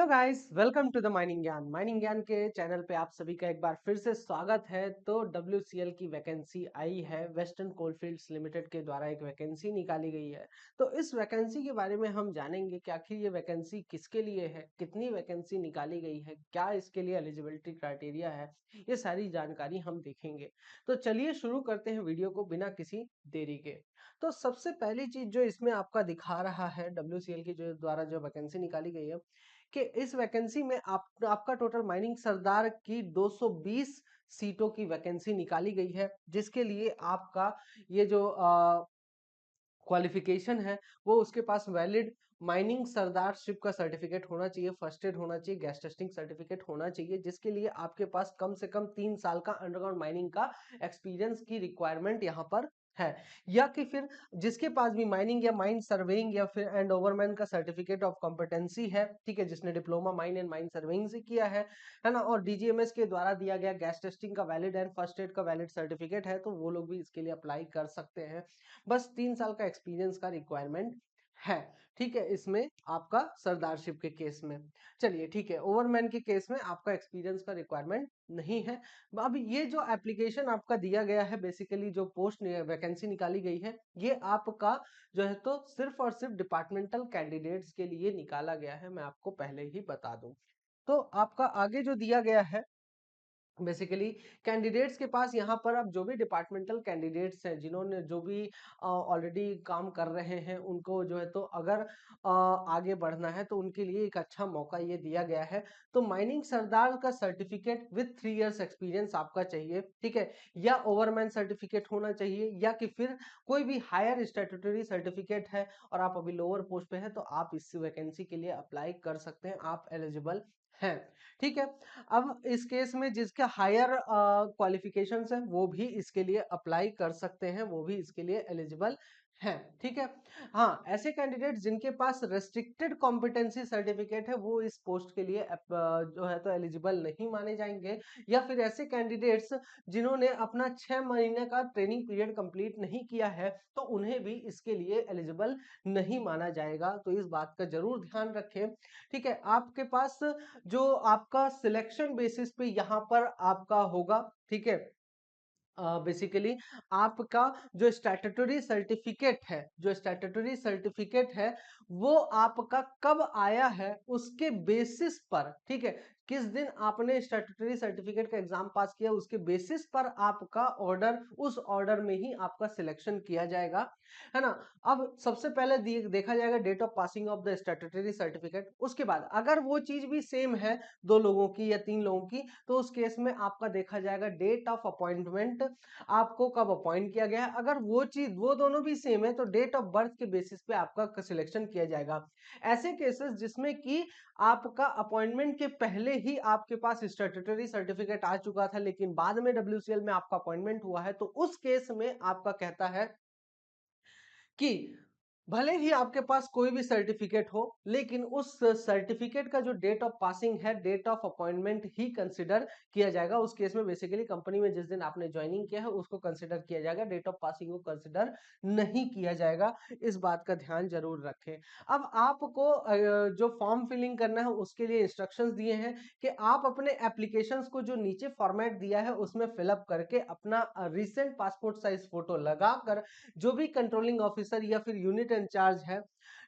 Guys, welcome to the mining ज्ञान के channel पे आप सभी का एक बार फिर से स्वागत है। तो WCL की वैकेंसी आई है, वेस्टर्न कोलफील्ड्स लिमिटेड के द्वारा एक वैकेंसी निकाली गई है। तो इस वैकेंसी के बारे में हम जानेंगे कि आखिर ये वैकेंसी किसके लिए है, कितनी वैकेंसी निकाली गई है, क्या इसके लिए एलिजिबिलिटी क्राइटेरिया है, ये सारी जानकारी हम देखेंगे। तो चलिए शुरू करते हैं वीडियो को बिना किसी देरी के। तो सबसे पहली चीज जो इसमें आपका दिखा रहा है, WCL की जो द्वारा जो वैकेंसी निकाली गई है कि इस वैकेंसी में आपका टोटल माइनिंग सरदार की 220 सीटों की वैकेंसी निकाली गई है, जिसके लिए आपका ये जो क्वालिफिकेशन है वो उसके पास वैलिड माइनिंग सरदारशिप का सर्टिफिकेट होना चाहिए, फर्स्ट एड होना चाहिए, गैस टेस्टिंग सर्टिफिकेट होना चाहिए, जिसके लिए आपके पास कम से कम 3 साल का अंडरग्राउंड माइनिंग का एक्सपीरियंस की रिक्वायरमेंट यहाँ पर है। या कि फिर जिसके पास भी माइनिंग या माइन सर्वेइंग या फिर एंड ओवरमैन का सर्टिफिकेट ऑफ कॉम्पिटेंसी है, ठीक है, जिसने diploma mine and mine surveying से किया है ना, और DGMS के द्वारा दिया गया गैस टेस्टिंग का वैलिड एंड फर्स्ट एड का वैलिड सर्टिफिकेट है, तो वो लोग भी इसके लिए अप्लाई कर सकते हैं। बस 3 साल का एक्सपीरियंस का रिक्वायरमेंट है, ठीक है, इसमें आपका सरदारशिप के केस में। चलिए ठीक है, ओवरमैन के केस में आपका एक्सपीरियंस का रिक्वायरमेंट नहीं है। अब ये जो एप्लीकेशन आपका दिया गया है, बेसिकली जो पोस्ट वैकेंसी निकाली गई है, ये आपका जो है तो सिर्फ और सिर्फ डिपार्टमेंटल कैंडिडेट्स के लिए निकाला गया है, मैं आपको पहले ही बता दूं। तो आपका आगे जो दिया गया है, बेसिकली कैंडिडेट्स के पास यहाँ पर अब जो भी डिपार्टमेंटल कैंडिडेट्स हैं, जिन्होंने जो भी ऑलरेडी काम कर रहे हैं, उनको जो है तो अगर आगे बढ़ना है तो उनके लिए एक अच्छा मौका ये दिया गया है। तो माइनिंग सरदार का सर्टिफिकेट विथ 3 इयर्स एक्सपीरियंस आपका चाहिए, ठीक है, या ओवरमैन सर्टिफिकेट होना चाहिए, या कि फिर कोई भी हायर स्टैट्यूटरी सर्टिफिकेट है और आप अभी लोअर पोस्ट पे हैं, तो आप इस वैकेंसी के लिए अप्लाई कर सकते हैं, आप एलिजिबल हैं, ठीक है। अब इस केस में जिसके हायर क्वालिफिकेशंस हैं, वो भी इसके लिए अप्लाई कर सकते हैं, वो भी इसके लिए एलिजिबल हैं, ठीक है। हाँ, ऐसे कैंडिडेट जिनके पास रेस्ट्रिक्टेड कॉम्पिटेंसी सर्टिफिकेट है, वो इस पोस्ट के लिए जो है तो एलिजिबल नहीं माने जाएंगे। या फिर ऐसे कैंडिडेट्स जिन्होंने अपना 6 महीने का ट्रेनिंग पीरियड कंप्लीट नहीं किया है, तो उन्हें भी इसके लिए एलिजिबल नहीं माना जाएगा। तो इस बात का जरूर ध्यान रखें, ठीक है। आपके पास जो आपका सिलेक्शन बेसिस पे यहाँ पर आपका होगा, ठीक है, बेसिकली आपका जो स्टैट्यूटरी सर्टिफिकेट है वो आपका कब आया है उसके बेसिस पर, ठीक है, किस दिन आपने स्टैट्यूटरी सर्टिफिकेट का एग्जाम पास किया उसके बेसिस पर आपका ऑर्डर, उस ऑर्डर में ही आपका सिलेक्शन किया जाएगा, है ना। अब सबसे पहले देखा जाएगा date of passing of the statutory certificate. उसके बाद अगर वो चीज भी सेम है, 2 लोगों की या 3 लोगों की, तो उस केस में आपका देखा जाएगा डेट ऑफ अपॉइंटमेंट, आपको कब अपॉइंट किया गया है। अगर वो चीज, वो दोनों भी सेम है, तो डेट ऑफ बर्थ के बेसिस पे आपका सिलेक्शन किया जाएगा। ऐसे केसेस जिसमें कि आपका अपॉइंटमेंट के पहले ही आपके पास स्टैट्यूटरी सर्टिफिकेट आ चुका था, लेकिन बाद में WCL में आपका अपॉइंटमेंट हुआ है, तो उस केस में आपका कहता है कि भले ही आपके पास कोई भी सर्टिफिकेट हो, लेकिन उस सर्टिफिकेट का जो डेट ऑफ पासिंग है, डेट ऑफ अपॉइंटमेंट ही कंसिडर किया जाएगा। उस केस में बेसिकली कंपनी में जिस दिन आपने ज्वाइनिंग किया है उसको कंसिडर किया जाएगा, डेट ऑफ पासिंग को कंसिडर नहीं किया जाएगा। इस बात का ध्यान जरूर रखें। अब आपको जो फॉर्म फिलिंग करना है उसके लिए इंस्ट्रक्शंस दिए हैं कि आप अपने एप्लीकेशंस को जो नीचे फॉर्मेट दिया है उसमें फिलअप करके अपना रिसेंट पासपोर्ट साइज फोटो लगाकर जो भी कंट्रोलिंग ऑफिसर या फिर यूनिट इंचार्ज है,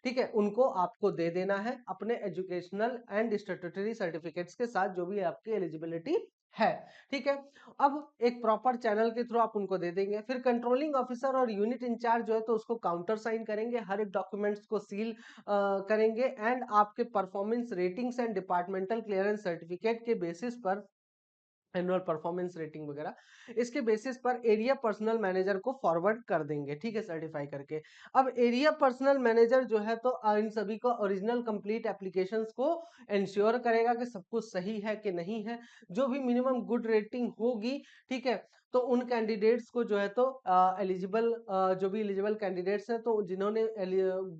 ठीक है, उनको आपको दे देना है अपने एजुकेशनल एंड स्टैट्यूटरी सर्टिफिकेट्स के साथ, जो भी आपकी एलिजिबिलिटी है, ठीक है। अब एक प्रॉपर चैनल के थ्रू आप उनको दे देंगे, फिर कंट्रोलिंग ऑफिसर और यूनिट इंचार्ज जो है तो उसको काउंटर साइन करेंगे, हर एक डॉक्यूमेंट्स को सील करेंगे, एंड आपके performance ratings and departmental clearance certificate के बेसिस पर, एनुअल परफॉर्मेंस रेटिंग वगैरह, इसके बेसिस पर एरिया पर्सनल मैनेजर को फॉरवर्ड कर देंगे, ठीक है, सर्टिफाई करके। अब एरिया पर्सनल मैनेजर जो है तो इन सभी को ओरिजिनल कंप्लीट एप्लीकेशंस को इंश्योर करेगा कि सब कुछ सही है कि नहीं है, जो भी मिनिमम गुड रेटिंग होगी, ठीक है, तो उन कैंडिडेट्स को जो है तो एलिजिबल, जो भी एलिजिबल कैंडिडेट्स हैं तो जिन्होंने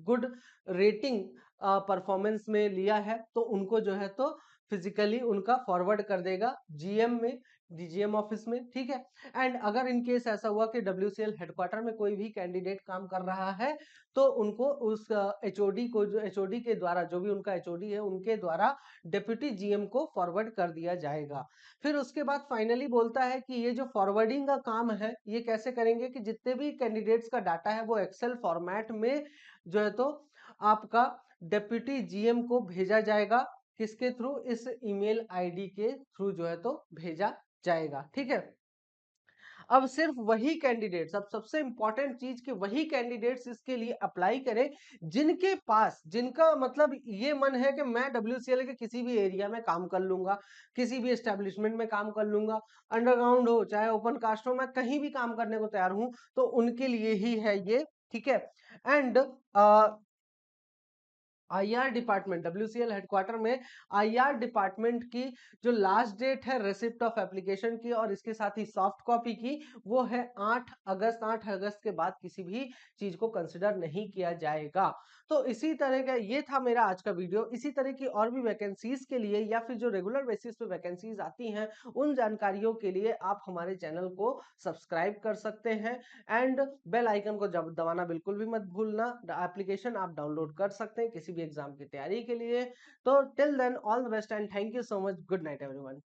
गुड रेटिंग परफॉर्मेंस में लिया है, तो उनको जो है तो फिजिकली उनका फॉरवर्ड कर देगा GM में, डीजीएम ऑफिस में, ठीक है। एंड अगर इन केस ऐसा हुआ कि डब्ल्यूसीएल हेडक्वार्टर में कोई भी कैंडिडेट काम कर रहा है तो उनको उस एचओडी को, जो एचओडी के द्वारा, जो भी उनका एचओडी है उनके द्वारा डिप्यूटी जीएम को फॉरवर्ड कर दिया जाएगा। फिर उसके बाद फाइनली बोलता है कि ये जो फॉरवर्डिंग का काम है ये कैसे करेंगे कि जितने भी कैंडिडेट्स का डाटा है वो एक्सेल फॉर्मेट में जो है तो आपका डिप्यूटी जीएम को भेजा जाएगा। किसके थ्रू? इस ईमेल आईडी के थ्रू जो है तो भेजा जाएगा, ठीक है। अब सिर्फ वही कैंडिडेट्स, अब सबसे इंपॉर्टेंट चीज कि वही कैंडिडेट्स इसके लिए अप्लाई करें जिनके पास, जिनका मतलब ये मन है कि मैं डब्ल्यूसीएल के किसी भी एरिया में काम कर लूंगा, किसी भी एस्टेब्लिशमेंट में काम कर लूंगा, अंडरग्राउंड हो चाहे ओपन कास्ट हो, मैं कहीं भी काम करने को तैयार हूं, तो उनके लिए ही है ये, ठीक है। And IR department, WCL headquarter में आईआर डिपार्टमेंट की जो लास्ट डेट है रिसिप्ट ऑफ एप्लीकेशन की और इसके साथ ही सॉफ्ट कॉपी की, वो है 8 अगस्त। 8 अगस्त के बाद किसी भी चीज को कंसिडर नहीं किया जाएगा। तो इसी तरह का ये था मेरा आज का वीडियो। इसी तरह की और भी वैकेंसीज के लिए या फिर जो रेगुलर बेसिस पे वैकेंसीज आती हैं उन जानकारियों के लिए आप हमारे चैनल को सब्सक्राइब कर सकते हैं एंड बेल आइकन को जब दबाना बिल्कुल भी मत भूलना। एप्लीकेशन आप डाउनलोड कर सकते हैं किसी भी एग्जाम की तैयारी के लिए। तो till then all the best and thank you so much. Good night everyone.